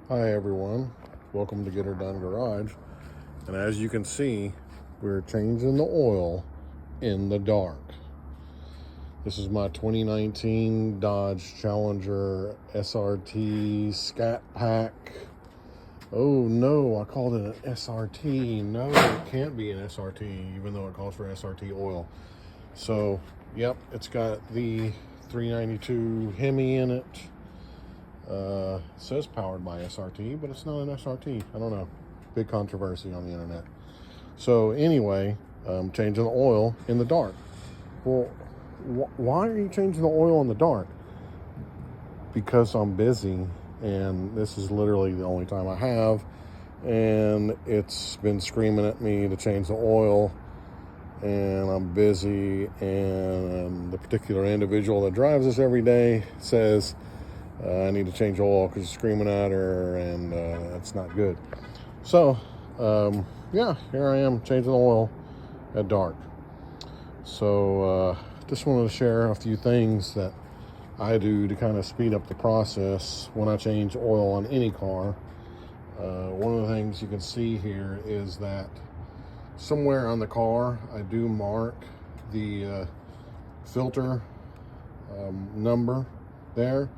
Hi everyone, welcome to Get Her Done Garage. And as you can see, we're changing the oil in the dark. This is my 2019 Dodge Challenger SRT Scat Pack. Oh no, I called it an SRT. No, it can't be an SRT, even though it calls for SRT oil. So, yep, it's got the 392 Hemi in it. Says powered by SRT, but it's not an SRT. I don't know. Big controversy on the internet. So anyway, changing the oil in the dark. Well, why are you changing the oil in the dark? Because I'm busy, and this is literally the only time I have, and it's been screaming at me to change the oil, and I'm busy, and the particular individual that drives this every day says, I need to change oil because it's screaming at her, and that's not good. So, yeah, here I am changing the oil at dark. So, just wanted to share a few things that I do to kind of speed up the process when I change oil on any car. One of the things you can see here is that somewhere on the car, I do mark the filter number there.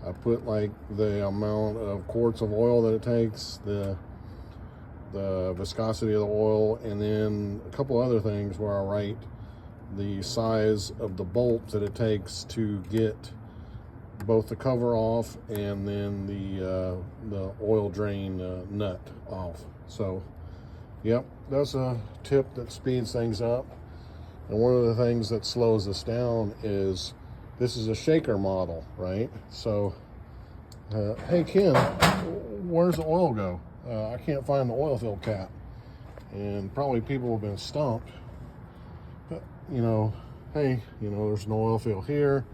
I put like the amount of quarts of oil that it takes, the viscosity of the oil, and then a couple other things where I write the size of the bolt that it takes to get both the cover off and then the oil drain nut off. So, yep, that's a tip that speeds things up. And one of the things that slows us down is this is a shaker model, right? So, hey Ken, where's the oil go? I can't find the oil fill cap. And probably people have been stumped. But, hey, there's no oil fill here,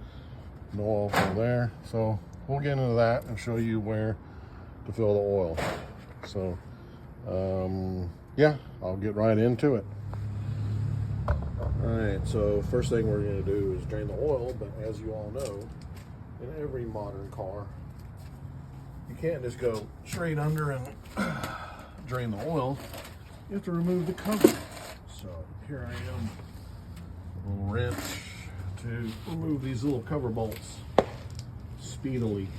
no oil fill there. So we'll get into that and show you where to fill the oil. So, yeah, I'll get right into it. All right, so first thing we're going to do is drain the oil, but as you all know, in every modern car, you can't just go straight under and drain the oil. You have to remove the cover. So here I am, a little wrench to remove these little cover bolts speedily.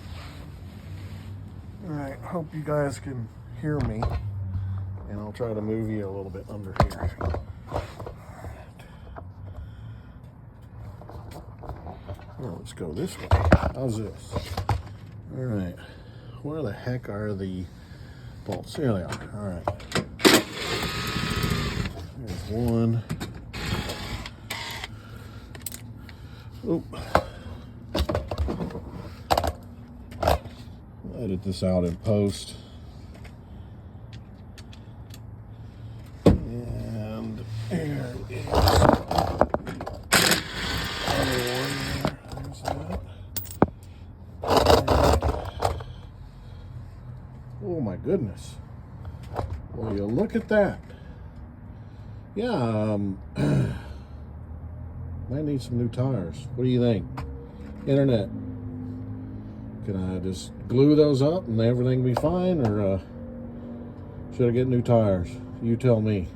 All right, hope you guys can hear me, and I'll try to move you a little bit under here. Well, let's go this way. How's this? All right. Where the heck are the bolts? Here they are. All right. There's one. Oop. I'll edit this out in post. And there it is. Oh my goodness. Well, you look at that. Yeah, might need some new tires. What do you think? Internet. Can I just glue those up and everything be fine, or should I get new tires? You tell me.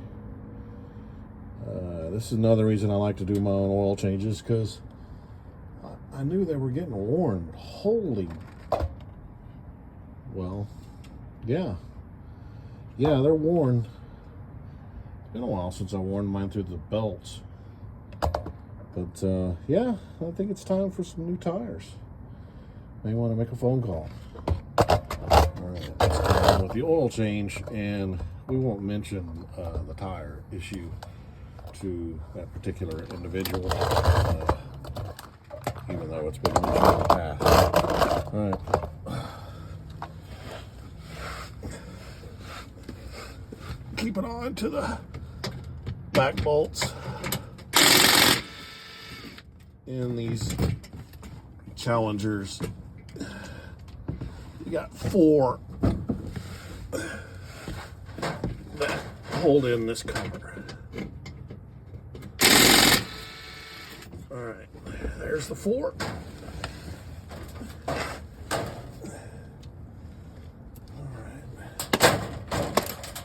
This is another reason I like to do my own oil changes, because I knew they were getting worn. Holy. Well, yeah, they're worn. It's been a while since I worn mine through the belts, but yeah, I think it's time for some new tires. May want to make a phone call. All right, let's go on with the oil change, and we won't mention the tire issue to that particular individual, even though it's been mentioned in the past. All right. Keep it on to the back bolts in these Challengers. You got 4 that hold in this cover. All right, there's the 4.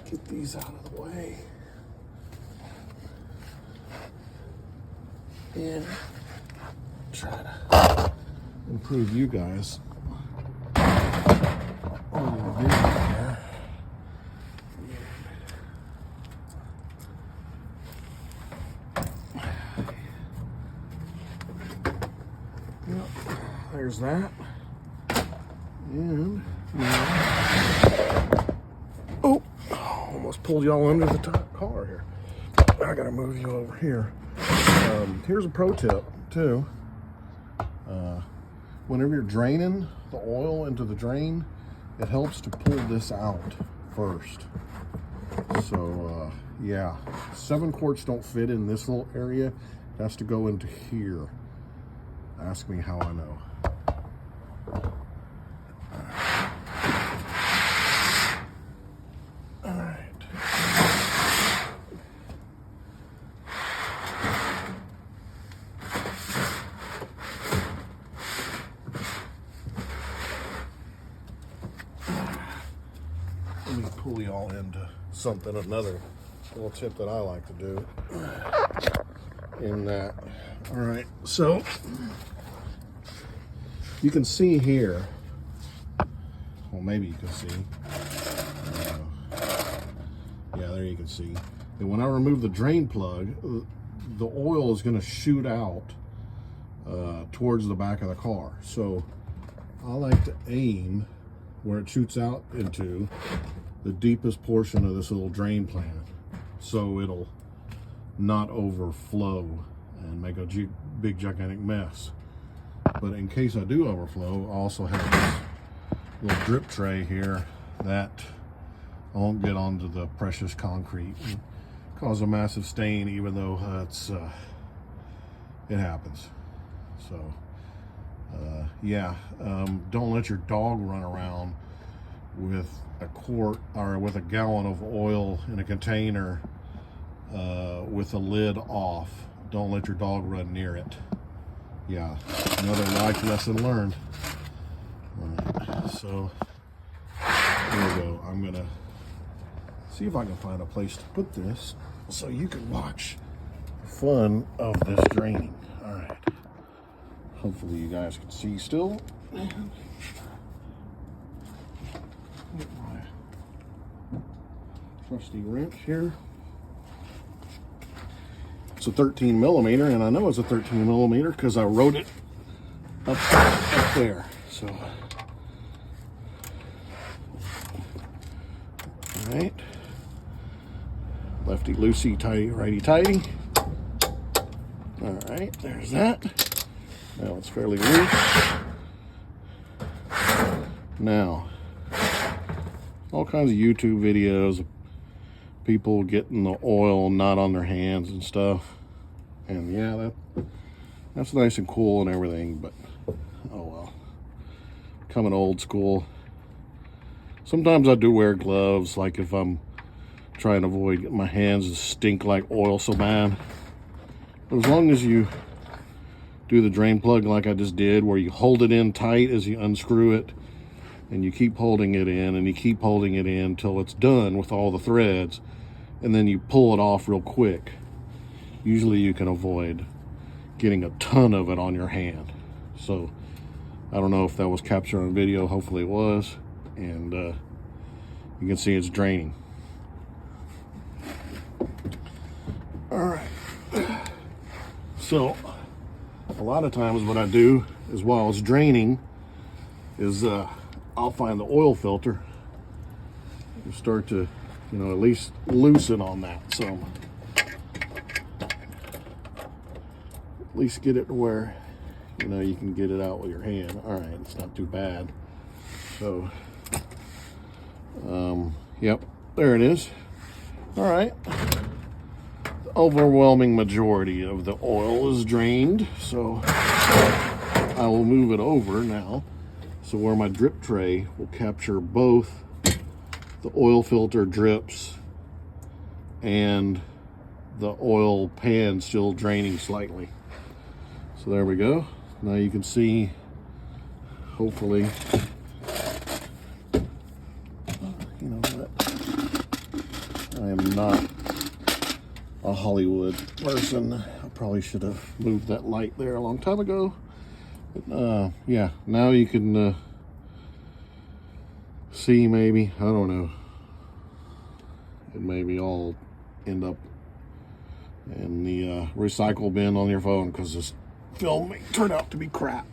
Get these out of the way. And try to improve you guys on the video there. Yep, there's that. And oh, almost pulled y'all under the car here. I gotta move you over here. Here's a pro tip too. Whenever you're draining the oil into the drain, it helps to pull this out first. So yeah, 7 quarts don't fit in this little area. It has to go into here. Ask me how I know. All right. Let me pull y'all into something, another little tip that I like to do in that. All right, so you can see here, well, maybe you can see, yeah, there you can see that when I remove the drain plug, the oil is going to shoot out towards the back of the car. So I like to aim where it shoots out into the deepest portion of this little drain pan, so it'll not overflow and make a big gigantic mess. But in case I do overflow, I also have this little drip tray here that I won't get onto the precious concrete and cause a massive stain, even though it happens. So yeah, don't let your dog run around with a quart or with a gallon of oil in a container with the lid off. Don't let your dog run near it. Yeah, another life lesson learned. All right, so here we go. I'm gonna see if I can find a place to put this so you can watch the fun of this draining. All right, hopefully you guys can see still. Get my trusty wrench here. It's a 13 millimeter, and I know it's a 13 millimeter because I wrote it up there. So, all right, lefty loosey, tighty, righty tighty. All right, there's that. Now it's fairly loose. Now, all kinds of YouTube videos of people getting the oil not on their hands and stuff, and yeah, that's nice and cool and everything, but oh well. Coming old school. Sometimes I do wear gloves, like if I'm trying to avoid getting my hands to stink like oil so bad. But as long as you do the drain plug like I just did, where you hold it in tight as you unscrew it, and you keep holding it in and you keep holding it in until it's done with all the threads, and then you pull it off real quick. Usually you can avoid getting a ton of it on your hand. So I don't know if that was captured on video. Hopefully it was. And you can see it's draining. All right. So a lot of times what I do is, while it's draining, is I'll find the oil filter and start to, you know, at least loosen on that some. At least get it to where, you know, you can get it out with your hand. All right, it's not too bad. So, yep, there it is. All right. The overwhelming majority of the oil is drained, so I will move it over now, so where my drip tray will capture both the oil filter drips and the oil pan still draining slightly. So there we go. Now you can see, hopefully, you know what, not a Hollywood person. I probably should have moved that light there a long time ago. But, yeah, now you can see maybe. I don't know. It maybe all end up in the recycle bin on your phone because this film may turn out to be crap.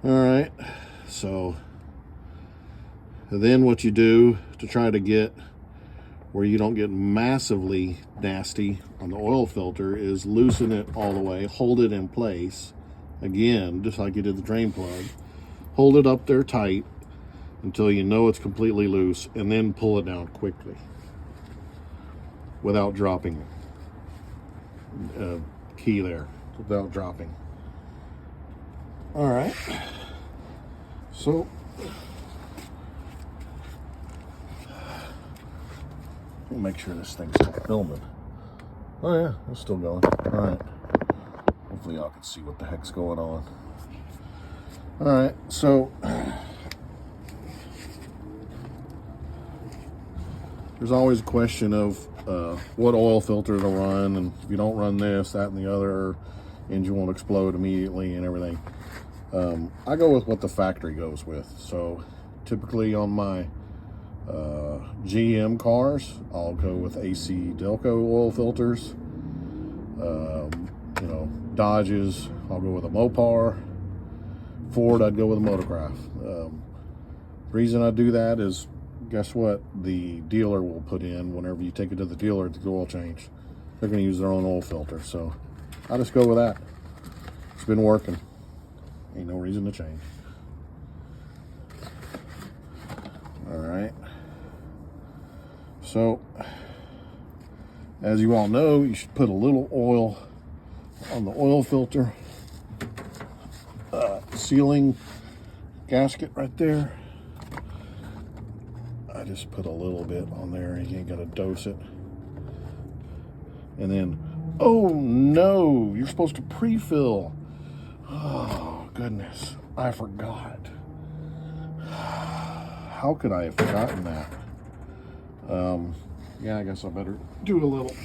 All right, so then what you do to try to get where you don't get massively nasty on the oil filter is loosen it all the way, hold it in place, again, just like you did the drain plug. Hold it up there tight until you know it's completely loose, and then pull it down quickly without dropping it. Key there, without dropping. All right, so let me make sure this thing's still filming. Oh yeah, it's still going. All right, hopefully y'all can see what the heck's going on. All right, so there's always a question of what oil filter to run, and if you don't run this, that, and the other, engine won't explode immediately and everything. I go with what the factory goes with. So typically on my GM cars, I'll go with AC Delco oil filters. You know, Dodges, I'll go with a Mopar. Ford, I'd go with a Motocraft. The reason I do that is, guess what? The dealer will put in, whenever you take it to the dealer to do oil change, they're going to use their own oil filter. So I just go with that. It's been working. Ain't no reason to change. All right. So, as you all know, you should put a little oil on the oil filter sealing gasket right there. I just put a little bit on there. You ain't got to dose it. And then, oh no, you're supposed to pre-fill. Oh goodness, I forgot. How could I have forgotten that? Yeah, I guess I better do a little.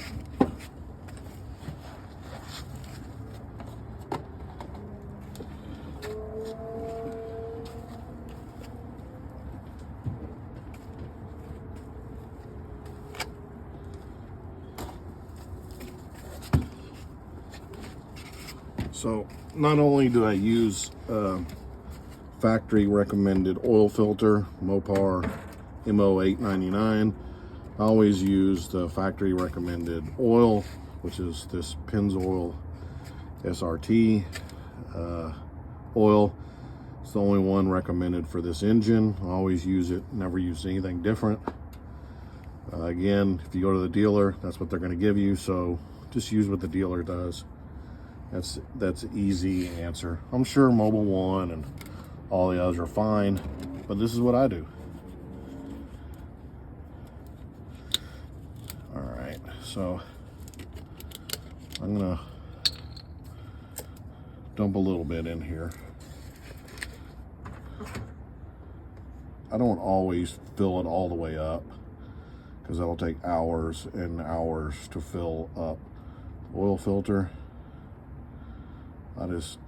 So not only do I use factory recommended oil filter, Mopar MO899, I always use the factory recommended oil, which is this Pennzoil SRT oil. It's the only one recommended for this engine. I always use it, never use anything different. Again, if you go to the dealer, that's what they're going to give you, so just use what the dealer does. That's an easy answer. I'm sure Mobil 1 and all the others are fine, but this is what I do. All right, so I'm gonna dump a little bit in here. I don't always fill it all the way up because that'll take hours and hours to fill up the oil filter. I just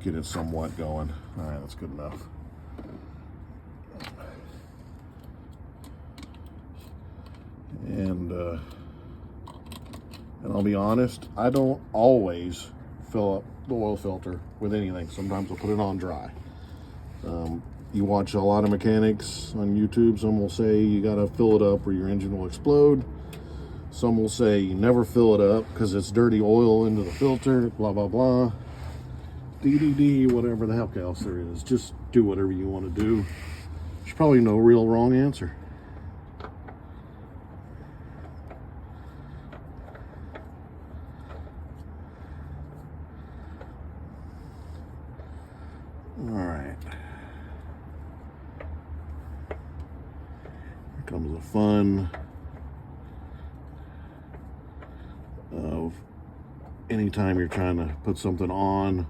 get it somewhat going. All right, that's good enough. And I'll be honest, I don't always fill up the oil filter with anything. Sometimes I'll put it on dry. You watch a lot of mechanics on YouTube. Some will say you gotta fill it up or your engine will explode. Some will say you never fill it up because it's dirty oil into the filter, blah, blah, blah. DDD, whatever the heck else there is. Just do whatever you want to do. There's probably no real wrong answer. All right. Here comes the fun of anytime you're trying to put something on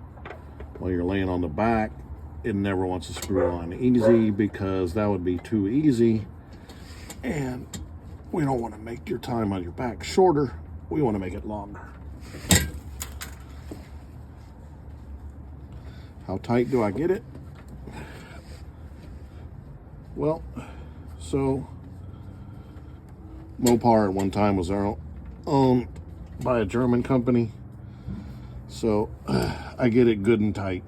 while you're laying on the back, it never wants to screw on easy because that would be too easy And we don't want to make your time on your back shorter. We want to make it longer. How tight do I get it? Well, so Mopar at one time was owned by a German company. So I get it good and tight.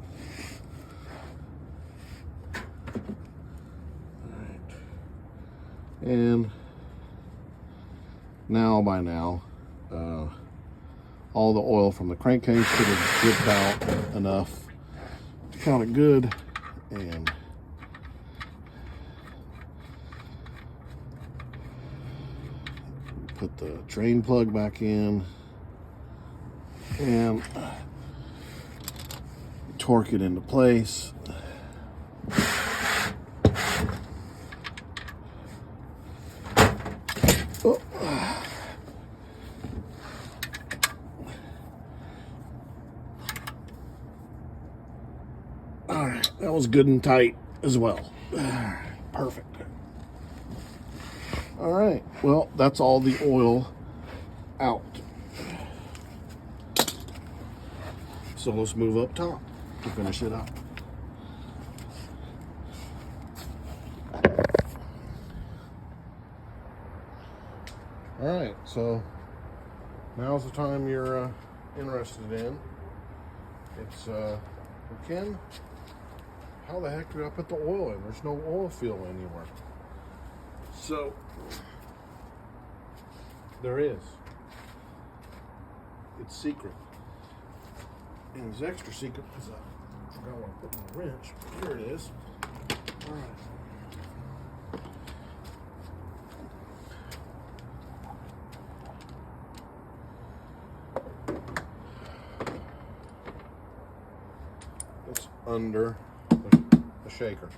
And by now, all the oil from the crankcase should have dripped out enough to count it good. And put the drain plug back in and torque it into place. Oh. All right, that was good and tight as well. Perfect. All right, well, that's all the oil out. So let's move up top to finish it up. All right, so now's the time you're interested in. It's, Ken, how the heck do I put the oil in? There's no oil fill anywhere. So, there is. It's secret. And it's extra secret because I forgot where I put my wrench. Here it is. All right. It's under the shaker.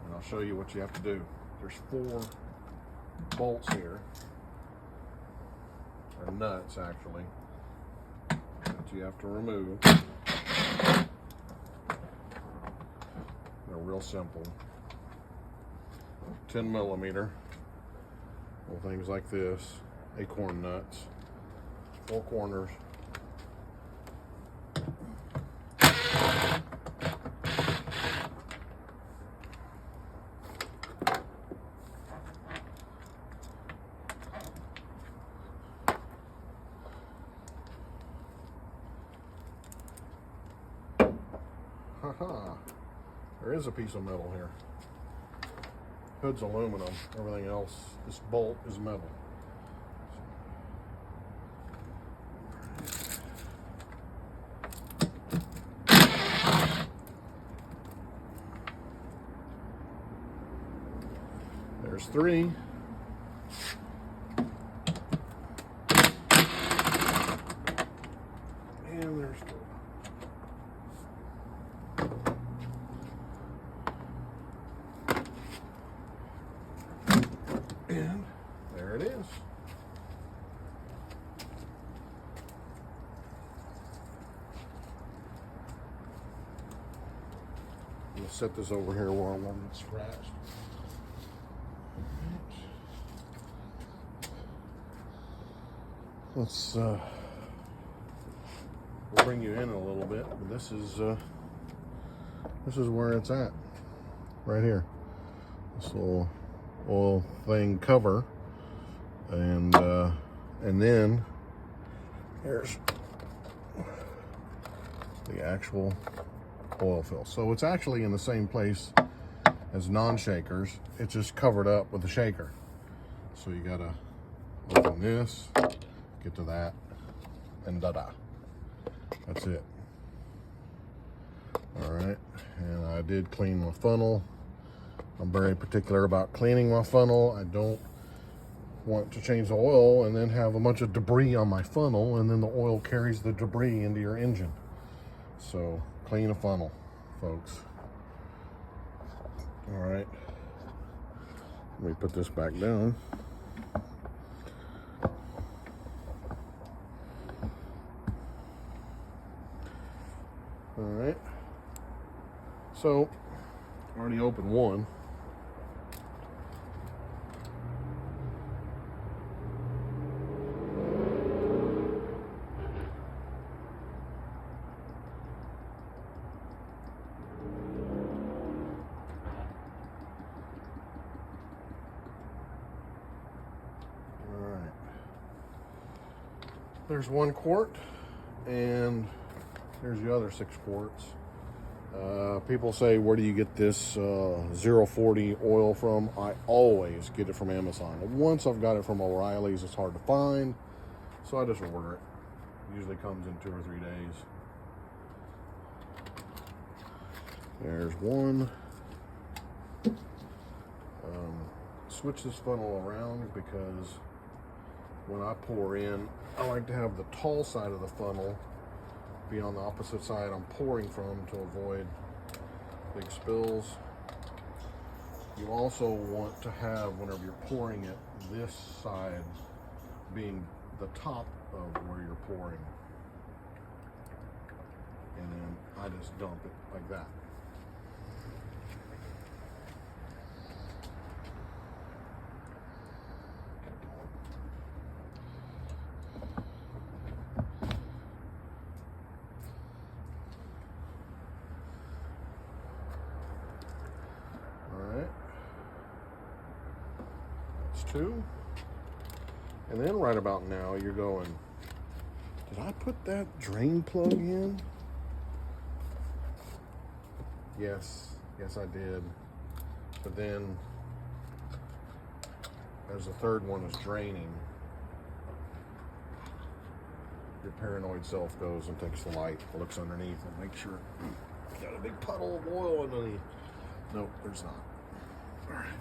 And I'll show you what you have to do. There's 4 bolts here, or nuts actually, that you have to remove. They're real simple. 10 millimeter, little things like this, acorn nuts, 4 corners. There is a piece of metal here. Hood's aluminum. Everything else, this bolt is metal. There's 3. And there's 4. And there it is. I'm going to set this over here where I won't get scratched. Let's we'll bring you in a little bit, but this is where it's at, right here. This little oil thing cover, and then here's the actual oil fill. So it's actually in the same place as non-shakers. It's just covered up with a shaker. So you gotta open this, get to that, and da-da. That's it. All right, and I did clean my funnel. I'm very particular about cleaning my funnel. I don't want to change the oil and then have a bunch of debris on my funnel, and then the oil carries the debris into your engine. So clean a funnel, folks. All right, let me put this back down. All right, so I already opened one. there's 1 quart, and here's the other 6 quarts. People say, where do you get this 040 oil from? I always get it from Amazon. Once I've got it from O'Reilly's, it's hard to find, so I just order it. Usually comes in 2 or 3 days. There's 1. Switch this funnel around because when I pour in, I like to have the tall side of the funnel be on the opposite side I'm pouring from to avoid big spills. You also want to have, whenever you're pouring it, this side being the top of where you're pouring. And then I just dump it like that. That's 2. And then right about now you're going, did I put that drain plug in? Yes I did. But then as the 3rd one is draining, your paranoid self goes and takes the light, looks underneath and makes sure you got a big puddle of oil underneath. Nope, there's not. All right.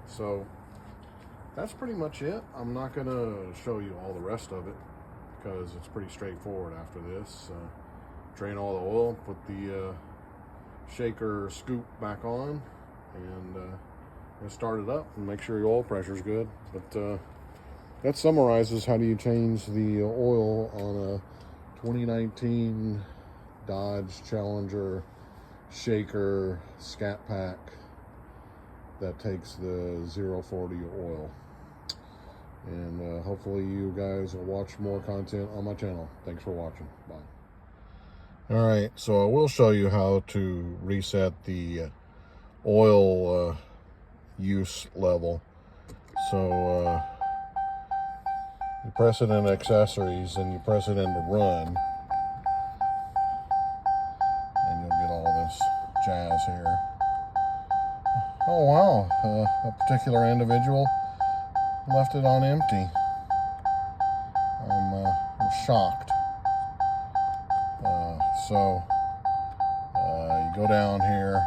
So that's pretty much it. I'm not going to show you all the rest of it because it's pretty straightforward after this. Drain all the oil, put the shaker scoop back on, and start it up and make sure your oil pressure is good. But that summarizes how do you change the oil on a 2019 Dodge Challenger Shaker Scat Pack that takes the 040 oil. And hopefully you guys will watch more content on my channel. Thanks for watching. Bye. All right, so I will show you how to reset the oil use level. So you press it in accessories and you press it into run, and you'll get all this jazz here. Oh wow, a particular individual left it on empty. I'm shocked. So you go down here,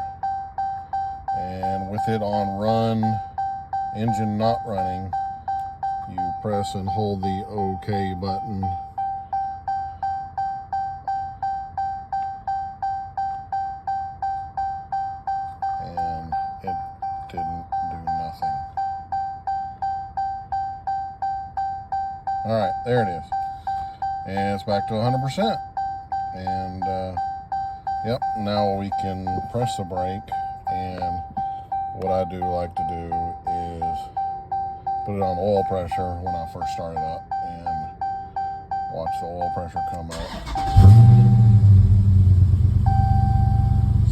and with it on run, engine not running, you press and hold the OK button. And it didn't do nothing. All right, there it is. And it's back to 100%. And yep, now we can press the brake. And what I do like to do is put it on oil pressure when I first start it up and watch the oil pressure come up.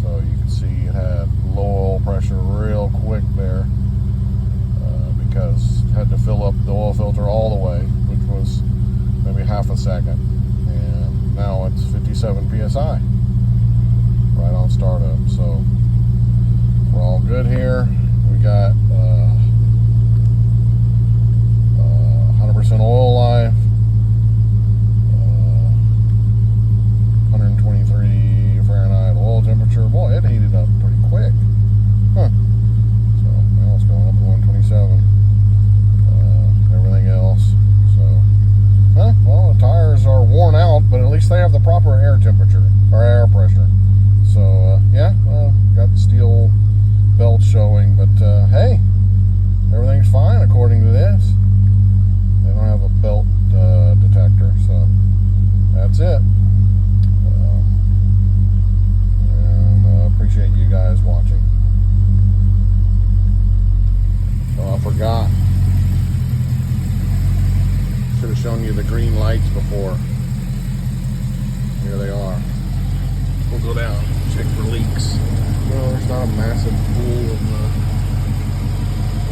So you can see it had low oil pressure real quick there because it had to fill up the oil filter all the way, which was maybe half a second. And now it's 57 PSI right on startup. So we're all good here. We got 100% oil life, 123 Fahrenheit oil temperature. Boy, it heated up pretty quick. Huh. So now it's going up to 127. Everything else. So, well, the tires are worn out, but at least they have the proper air temperature or air pressure. So, yeah, got the steel belt showing, but hey, everything's fine according to this. They don't have a belt detector, so that's it. And appreciate you guys watching. Oh, I forgot. Should have shown you the green lights before. Here they are. We'll go down, check for leaks. No, there's not a massive pool of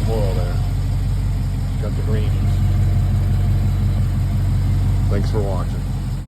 oil. Thanks for watching.